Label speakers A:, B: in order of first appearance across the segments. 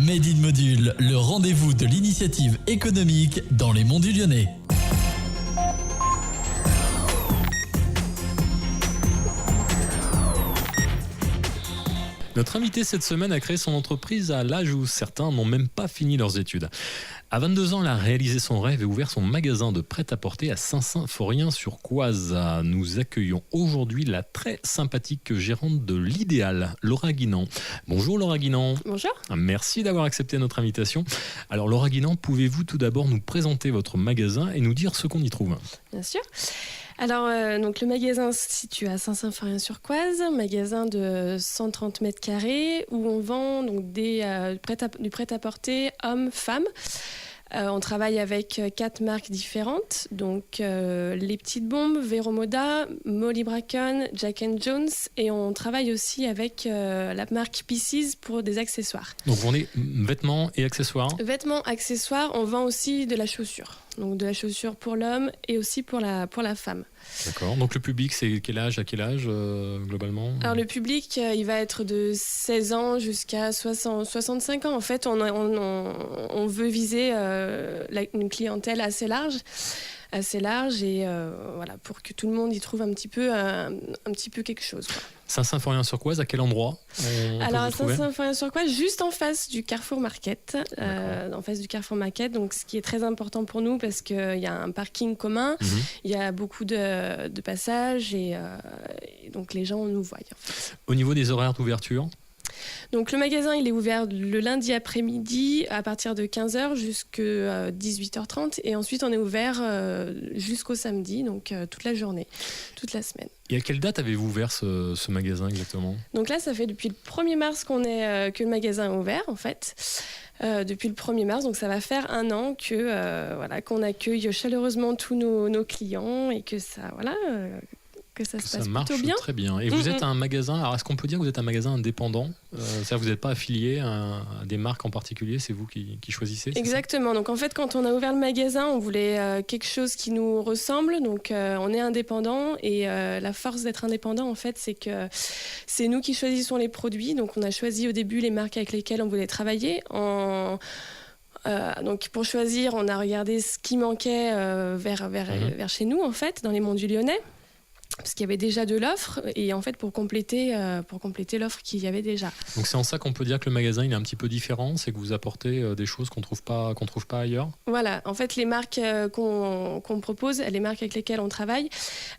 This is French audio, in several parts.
A: Made in Module, le rendez-vous de l'initiative économique dans les monts du Lyonnais.
B: Notre invité cette semaine a créé son entreprise à l'âge où certains n'ont même pas fini leurs études. À 22 ans, elle a réalisé son rêve et ouvert son magasin de prêt-à-porter à Saint-Symphorien-sur-Coise. Nous accueillons aujourd'hui la très sympathique gérante de l'Idéal, Laura Guinan. Bonjour Laura Guinan.
C: Bonjour.
B: Merci d'avoir accepté notre invitation. Alors Laura Guinan, pouvez-vous tout d'abord nous présenter votre magasin et nous dire ce qu'on y trouve ?
C: Bien sûr. Alors, donc le magasin se situe à Saint-Symphorien-sur-Coise, un magasin de 130 mètres carrés où on vend donc du prêt-à-porter hommes-femmes. On travaille avec 4 marques différentes, donc les petites bombes, Vero Moda, Molly Bracken, Jack & Jones, et on travaille aussi avec la marque Pieces pour des accessoires.
B: Donc vous vendez vêtements et accessoires ?
C: Vêtements, accessoires, on vend aussi de la chaussure. Donc de la chaussure pour l'homme et aussi pour la femme.
B: D'accord. Donc le public, c'est quel âge à quel âge globalement ?
C: Alors le public, il va être de 16 ans jusqu'à 65 ans. En fait, on veut viser une clientèle assez large et voilà, pour que tout le monde y trouve un petit peu quelque chose, quoi.
B: Saint-Symphorien-sur-Coise, à quel endroit
C: Alors à Saint-Symphorien-sur-Coise, juste en face du Carrefour Market. En face du Carrefour Market, donc ce qui est très important pour nous parce qu'il y a un parking commun, il y a beaucoup de passages et donc les gens nous voient. En fait.
B: Au niveau des horaires d'ouverture ?
C: Donc le magasin il est ouvert le lundi après-midi à partir de 15h jusqu'à 18h30 et ensuite on est ouvert jusqu'au samedi, donc toute la journée, toute la semaine.
B: Et à quelle date avez-vous ouvert ce magasin exactement ?
C: Donc là ça fait depuis le 1er mars que le magasin est ouvert en fait. Depuis le 1er mars, donc ça va faire 1 an qu'on accueille chaleureusement tous nos clients et que ça que ça se passe
B: marche
C: plutôt bien.
B: Très bien. Et vous êtes un magasin, alors est-ce qu'on peut dire que vous êtes un magasin indépendant ? C'est-à-dire que vous n'êtes pas affilié à des marques en particulier, c'est vous qui choisissez ?
C: Exactement. Donc en fait, quand on a ouvert le magasin, on voulait quelque chose qui nous ressemble. Donc on est indépendant et la force d'être indépendant, en fait, c'est que c'est nous qui choisissons les produits. Donc on a choisi au début les marques avec lesquelles on voulait travailler. Donc pour choisir, on a regardé ce qui manquait vers chez nous, en fait, dans les monts du Lyonnais. Parce qu'il y avait déjà de l'offre et en fait pour compléter l'offre qu'il y avait déjà.
B: Donc c'est en ça qu'on peut dire que le magasin il est un petit peu différent, c'est que vous apportez des choses qu'on trouve pas ailleurs.
C: Voilà, en fait les marques qu'on propose, les marques avec lesquelles on travaille,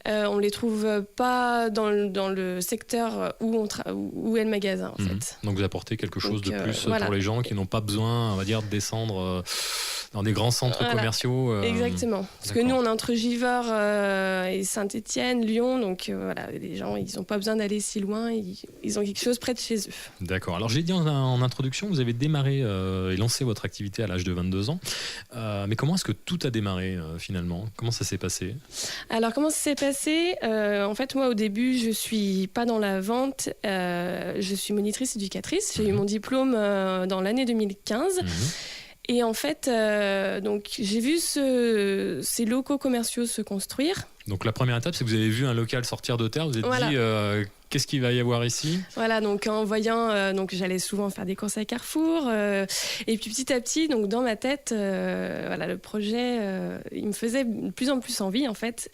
C: on les trouve pas dans le secteur où est le magasin en fait.
B: Donc vous apportez quelque chose de plus pour les gens qui n'ont pas besoin, on va dire, de descendre dans des grands centres commerciaux.
C: Exactement. Parce que nous on est entre Givors et Saint-Étienne, Lyon. Donc les gens, ils n'ont pas besoin d'aller si loin, ils ont quelque chose près de chez eux.
B: D'accord. Alors j'ai dit en introduction, vous avez démarré et lancé votre activité à l'âge de 22 ans. Mais comment est-ce que tout a démarré finalement ? Comment ça s'est passé ?
C: Alors comment ça s'est passé ? En fait, moi au début, je suis pas dans la vente, je suis monitrice éducatrice. J'ai eu mon diplôme dans l'année 2015. Et en fait, donc, j'ai vu ces locaux commerciaux se construire.
B: Donc la première étape, c'est que vous avez vu un local sortir de terre, vous vous êtes dit qu'est-ce qu'il va y avoir ici ?
C: Voilà, donc en voyant, donc j'allais souvent faire des courses à Carrefour, et puis petit à petit, donc dans ma tête, le projet, il me faisait de plus en plus envie en fait.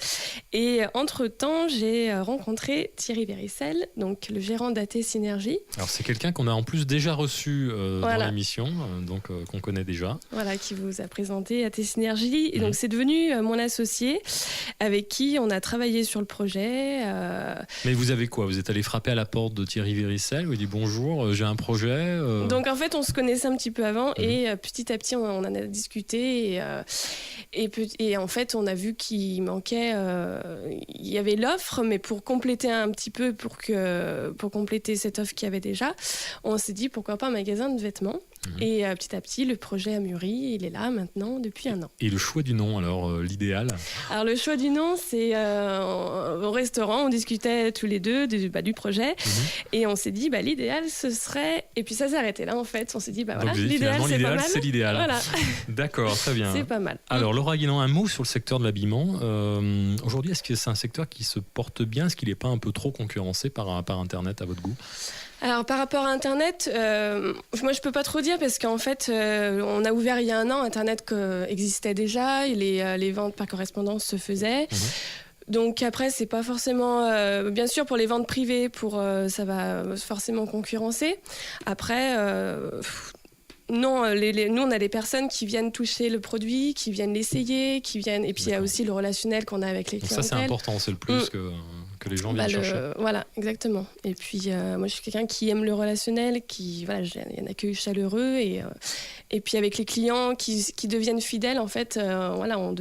C: Et entre-temps, j'ai rencontré Thierry Véricel, donc le gérant d'AT Synergie.
B: Alors c'est quelqu'un qu'on a en plus déjà reçu dans l'émission, donc qu'on connaît déjà.
C: Voilà, qui vous a présenté AT Synergie. Et donc c'est devenu mon associé, avec qui on a travaillé sur le projet.
B: Mais vous avez quoi ? Vous êtes allé frapper à la porte de Thierry Véricel, où il dit bonjour, j'ai un projet.
C: Donc en fait, on se connaissait un petit peu avant et petit à petit, on en a discuté et en fait, on a vu qu'il manquait. Il y avait l'offre, mais pour compléter un petit peu, pour compléter cette offre qu'il y avait déjà, on s'est dit pourquoi pas un magasin de vêtements. Et petit à petit, le projet a mûri. Il est là maintenant depuis 1 an.
B: Et le choix du nom, alors l'Idéal ?
C: Alors le choix du nom, c'est au restaurant, on discutait tous les deux du projet et on s'est dit l'idéal ce serait, et puis ça s'est arrêté là en fait. On s'est dit voilà, l'idéal c'est pas mal.
B: C'est l'idéal.
C: Voilà.
B: D'accord, très bien.
C: C'est pas mal.
B: Alors Laura Guinan, un mot sur le secteur de l'habillement. Aujourd'hui, est-ce que c'est un secteur qui se porte bien ? Est-ce qu'il n'est pas un peu trop concurrencé par Internet à votre goût ?
C: Alors par rapport à Internet, moi je peux pas trop dire parce qu'en fait on a ouvert il y a 1 an, Internet existait déjà, et les ventes par correspondance se faisaient. Donc après c'est pas forcément, bien sûr pour les ventes privées, ça va forcément concurrencer. Après non, nous on a des personnes qui viennent toucher le produit, qui viennent l'essayer, et puis il y a aussi le relationnel qu'on a avec les clientèles.
B: Donc ça c'est important, c'est le plus que les gens viennent chercher.
C: Voilà, exactement. Et puis moi je suis quelqu'un qui aime le relationnel, il y a un accueil chaleureux, et puis avec les clients qui deviennent fidèles, en fait, voilà, on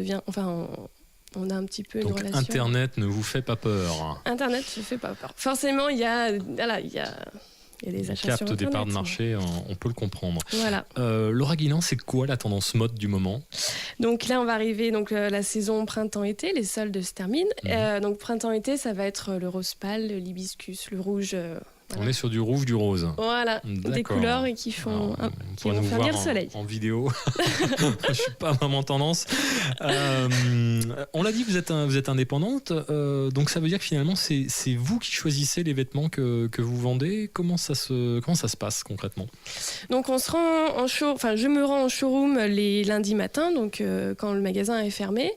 C: a un petit peu une relation.
B: Donc Internet ne vous fait pas peur?
C: Internet ne fait pas peur. Forcément, il y a des achats sur Internet.
B: Des parts de marché, on peut le comprendre.
C: Voilà.
B: Laura Guinan, c'est quoi la tendance mode du moment?
C: Donc là, on va arriver, la saison printemps-été, les soldes se terminent. Donc printemps-été, ça va être le rose pâle, l'hibiscus, le rouge.
B: On est sur du rouge, du rose.
C: Voilà, des couleurs qui font faire venir le soleil.
B: En vidéo. Je ne suis pas vraiment tendance. On l'a dit, vous êtes indépendante, donc ça veut dire que finalement c'est vous qui choisissez les vêtements que vous vendez. Comment ça se passe concrètement? Donc
C: on se rend je me rends en showroom les lundis matins, donc quand le magasin est fermé.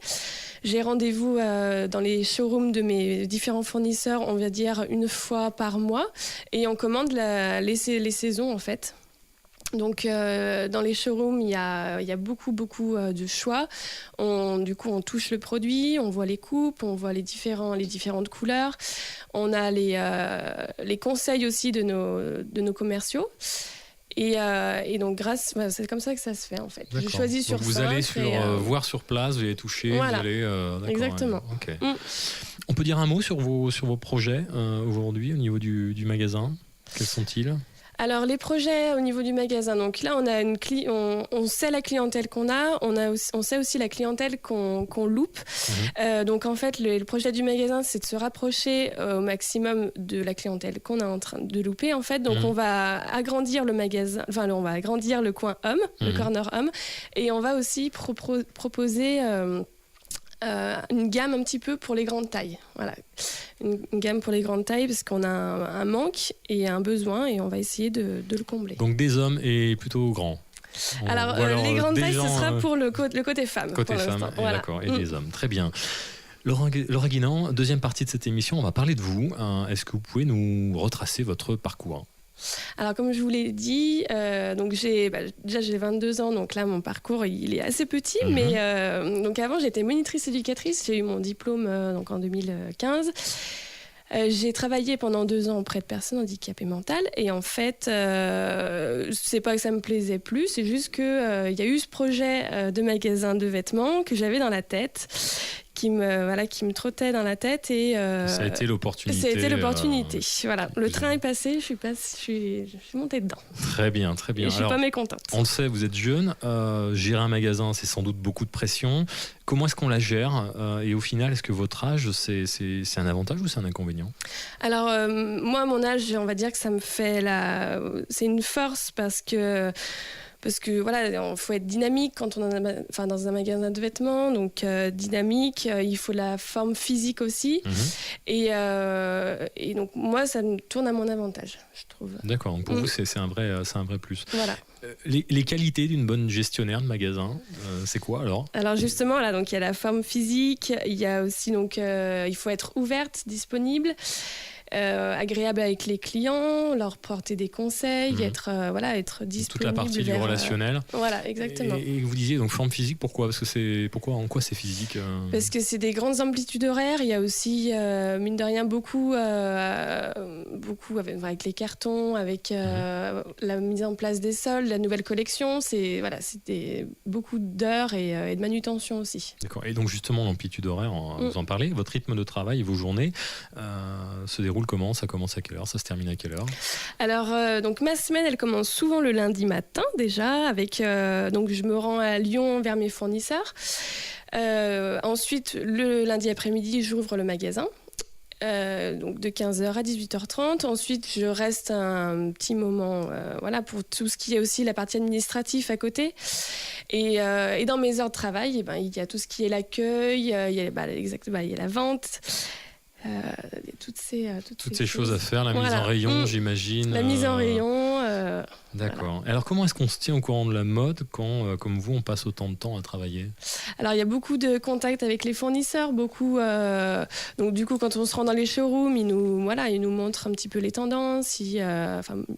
C: J'ai rendez-vous dans les showrooms de mes différents fournisseurs, on va dire 1 fois par mois, et on commande les saisons en fait. Donc dans les showrooms, il y a beaucoup de choix. Du coup, on touche le produit, on voit les coupes, on voit les différentes couleurs. On a les conseils aussi de nos commerciaux. Et donc c'est comme ça que ça se fait en fait.
B: D'accord.
C: Je choisis sur
B: vous allez voir sur place, vous allez toucher,
C: voilà.
B: Vous allez...
C: Exactement.
B: Okay. On peut dire un mot sur vos projets aujourd'hui au niveau du magasin? Quels sont-ils?
C: Alors les projets au niveau du magasin, donc là on a on sait la clientèle qu'on a, on sait aussi la clientèle qu'on loupe. Donc en fait le projet du magasin, c'est de se rapprocher au maximum de la clientèle qu'on est en train de louper en fait. Donc on va agrandir le magasin, on va agrandir le coin homme, le corner homme, et on va aussi proposer une gamme un petit peu pour les grandes tailles. Voilà. Une gamme pour les grandes tailles parce qu'on a un manque et un besoin et on va essayer de le combler.
B: Donc des hommes et plutôt grands.
C: Alors les grandes tailles, ce sera pour le côté femme.
B: Côté femme, voilà. D'accord, et des hommes. Très bien. Laura Guinan, deuxième partie de cette émission, on va parler de vous. Est-ce que vous pouvez nous retracer votre parcours ?
C: Alors comme je vous l'ai dit, donc j'ai 22 ans, donc là mon parcours il est assez petit, mais donc avant j'étais monitrice éducatrice, j'ai eu mon diplôme donc en 2015. J'ai travaillé pendant 2 ans auprès de personnes handicapées mentales et en fait c'est pas que ça me plaisait plus, c'est juste que il y a eu ce projet de magasin de vêtements que j'avais dans la tête, qui me trottait dans la tête et
B: ça a été l'opportunité.
C: Voilà, le train est passé, je suis montée dedans.
B: Très bien.
C: Et je suis pas mécontente.
B: On le sait, vous êtes jeune, gérer un magasin, c'est sans doute beaucoup de pression. Comment est-ce qu'on la gère et au final, est-ce que votre âge, c'est un avantage ou c'est un inconvénient ? Alors
C: moi, mon âge, on va dire que ça me fait c'est une force parce que voilà, il faut être dynamique quand on est dans un magasin de vêtements, donc dynamique, il faut la forme physique aussi, et donc moi ça me tourne à mon avantage, je trouve.
B: D'accord, donc pour vous c'est un vrai plus.
C: Voilà.
B: Les qualités d'une bonne gestionnaire de magasin, c'est quoi alors ?
C: Alors justement là, donc il y a la forme physique, il y a aussi donc il faut être ouverte, disponible. Agréable avec les clients, leur porter des conseils, être disponible.
B: Toute la partie du relationnel.
C: Voilà, exactement.
B: Et vous disiez donc forme physique, pourquoi ? En quoi c'est physique ?
C: Parce que c'est des grandes amplitudes horaires. Il y a aussi, mine de rien, beaucoup avec les cartons, avec la mise en place des soldes, la nouvelle collection. C'est beaucoup d'heures et de manutention aussi.
B: D'accord. Et donc justement, l'amplitude horaire, vous en parlez. Votre rythme de travail et vos journées se déroulent comment ? Ça commence à quelle heure ? Ça se termine à quelle heure ?
C: Alors, donc ma semaine, elle commence souvent le lundi matin déjà. Donc je me rends à Lyon vers mes fournisseurs. Ensuite, le lundi après-midi, j'ouvre le magasin. Donc de 15h à 18h30. Ensuite, je reste un petit moment pour tout ce qui est aussi la partie administrative à côté. Et dans mes heures de travail, il y a tout ce qui est l'accueil, il y a la vente. toutes ces
B: choses à faire, la mise en rayon, j'imagine.
C: La mise en rayon.
B: D'accord. Alors, comment est-ce qu'on se tient au courant de la mode quand, comme vous, on passe autant de temps à travailler ?
C: Alors, il y a beaucoup de contacts avec les fournisseurs, beaucoup. Donc, du coup, quand on se rend dans les showrooms, ils nous montrent un petit peu les tendances.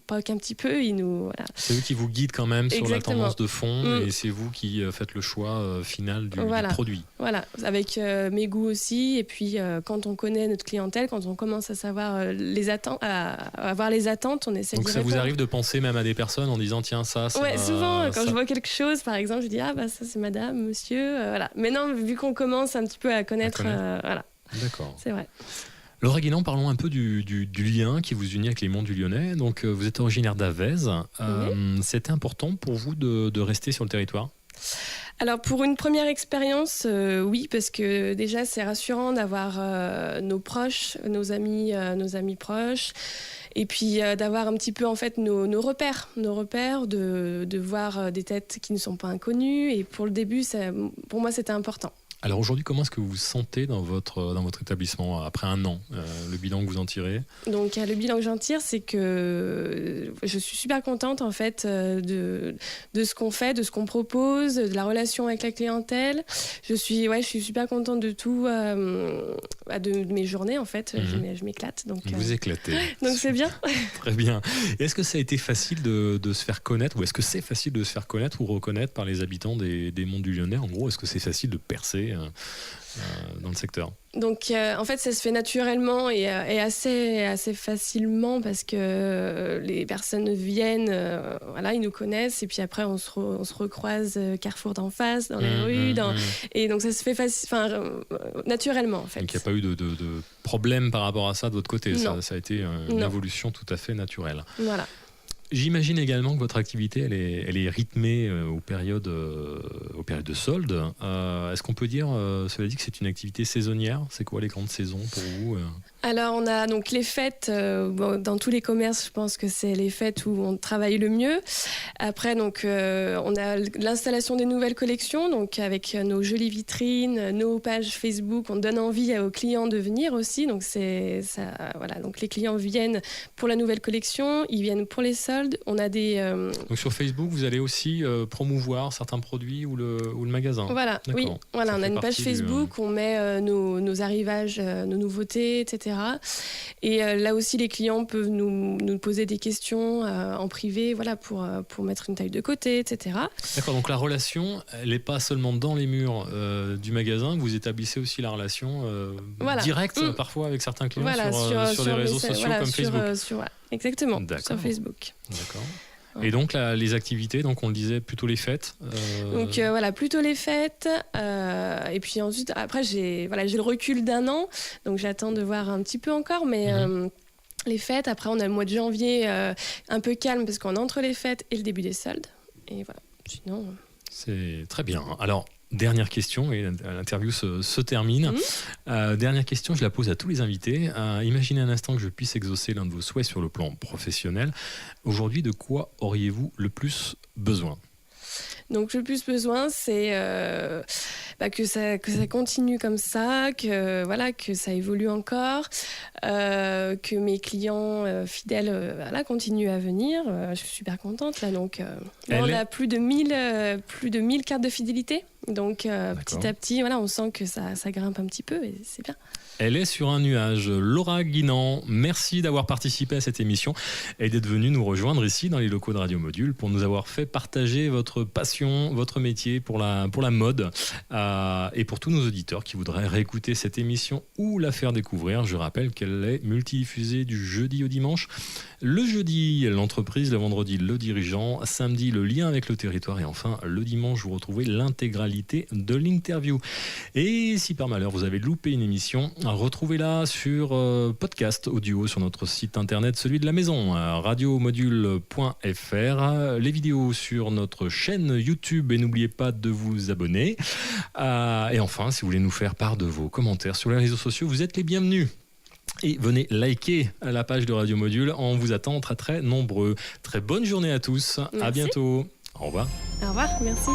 C: Pas qu'un petit peu, ils nous. Voilà.
B: C'est eux qui vous guident quand même sur la tendance de fond, et c'est vous qui faites le choix final du produit.
C: Voilà, avec mes goûts aussi. Et puis, quand on connaît notre clientèle, quand on commence à savoir avoir les attentes, on essaie de.
B: Donc, ça vous arrive de penser même à des personnes en disant tiens, ça.
C: Ouais, souvent, quand je vois quelque chose, par exemple, je dis ça c'est madame, monsieur. Voilà. Mais non, vu qu'on commence un petit peu à connaître. Voilà.
B: D'accord.
C: C'est vrai.
B: Laura Guélan, parlons un peu du lien qui vous unit avec les Monts du Lyonnais. Donc, vous êtes originaire d'Avez. C'était important pour vous de rester sur le territoire ?
C: Alors pour une première expérience, oui, parce que déjà c'est rassurant d'avoir nos proches, nos amis proches, et puis d'avoir un petit peu en fait nos repères, de voir des têtes qui ne sont pas inconnues. Et pour le début, pour moi c'était important.
B: Alors aujourd'hui, comment est-ce que vous vous sentez dans votre établissement après un an, le bilan que vous en tirez ? Donc
C: le bilan que j'en tire, c'est que je suis super contente en fait de ce qu'on fait, de ce qu'on propose, de la relation avec la clientèle. Je suis super contente de tout, de mes journées en fait. Je m'éclate. Donc
B: vous éclatez.
C: Donc c'est bien.
B: Très bien. Et est-ce que ça a été facile de se faire connaître, ou est-ce que c'est facile de se faire connaître ou reconnaître par les habitants des Monts du Lyonnais ? En gros, est-ce que c'est facile de percer dans le secteur ?
C: Donc en fait ça se fait naturellement et assez facilement, parce que les personnes viennent, ils nous connaissent, et puis après on se recroise Carrefour d'en face, dans les rues, et donc ça se fait naturellement en fait.
B: Donc il n'y a pas eu de problème par rapport à ça de votre côté. Ça a été une évolution tout à fait naturelle.
C: Voilà.
B: J'imagine également que votre activité, elle est rythmée aux périodes de soldes. Est-ce qu'on peut dire, cela dit, que c'est une activité saisonnière ? C'est quoi les grandes saisons pour vous ?
C: Alors, on a donc les fêtes. Dans tous les commerces, je pense que c'est les fêtes où on travaille le mieux. Après, donc, on a l'installation des nouvelles collections, donc avec nos jolies vitrines, nos pages Facebook. On donne envie aux clients de venir aussi. Donc, c'est ça. Voilà. Donc, les clients viennent pour la nouvelle collection, ils viennent pour les soldes. On a des.
B: Donc, sur Facebook, vous allez aussi promouvoir certains produits ou le magasin.
C: Voilà.
B: D'accord.
C: Oui. Voilà. On a une page Facebook. On met nos arrivages, nos nouveautés, etc. Et là aussi, les clients peuvent nous poser des questions en privé, pour mettre une taille de côté, etc.
B: D'accord, donc la relation, elle n'est pas seulement dans les murs du magasin, vous établissez aussi la relation directe parfois avec certains clients sur les réseaux sociaux comme Facebook.
C: Exactement, sur Facebook.
B: D'accord. Et donc les activités, donc on le disait, plutôt les fêtes.
C: Donc plutôt les fêtes. Et puis ensuite, après j'ai le recul d'un an, donc j'attends de voir un petit peu encore, mais les fêtes. Après on a le mois de janvier un peu calme parce qu'on est entre les fêtes et le début des soldes. Et voilà. Sinon.
B: C'est très bien. Alors. Dernière question, et l'interview se termine. Dernière question, je la pose à tous les invités. Imaginez un instant que je puisse exaucer l'un de vos souhaits sur le plan professionnel. Aujourd'hui, de quoi auriez-vous le plus besoin ?
C: Donc le plus besoin, c'est que ça continue comme ça, que ça évolue encore, que mes clients fidèles continuent à venir. Je suis super contente là. Donc on a plus de 1000 cartes de fidélité. Donc petit à petit, on sent que ça grimpe un petit peu et c'est bien.
B: Elle est sur un nuage. Laura Guénan, merci d'avoir participé à cette émission et d'être venue nous rejoindre ici dans les locaux de Radio Module pour nous avoir fait partager votre passion, votre métier pour la mode. Et pour tous nos auditeurs qui voudraient réécouter cette émission ou la faire découvrir, je rappelle qu'elle est multidiffusée du jeudi au dimanche. Le jeudi, l'entreprise, le vendredi, le dirigeant, samedi, le lien avec le territoire et enfin, le dimanche, vous retrouvez l'intégralité de l'interview. Et si par malheur vous avez loupé une émission, retrouvez-la sur podcast audio sur notre site internet, celui de la maison, radiomodule.fr, les vidéos sur notre chaîne YouTube et n'oubliez pas de vous abonner. Et enfin, si vous voulez nous faire part de vos commentaires sur les réseaux sociaux, vous êtes les bienvenus. Et venez liker la page de Radio Module, on vous attend très très nombreux. Très bonne journée à tous, merci. À bientôt. Au revoir.
C: Au revoir, merci.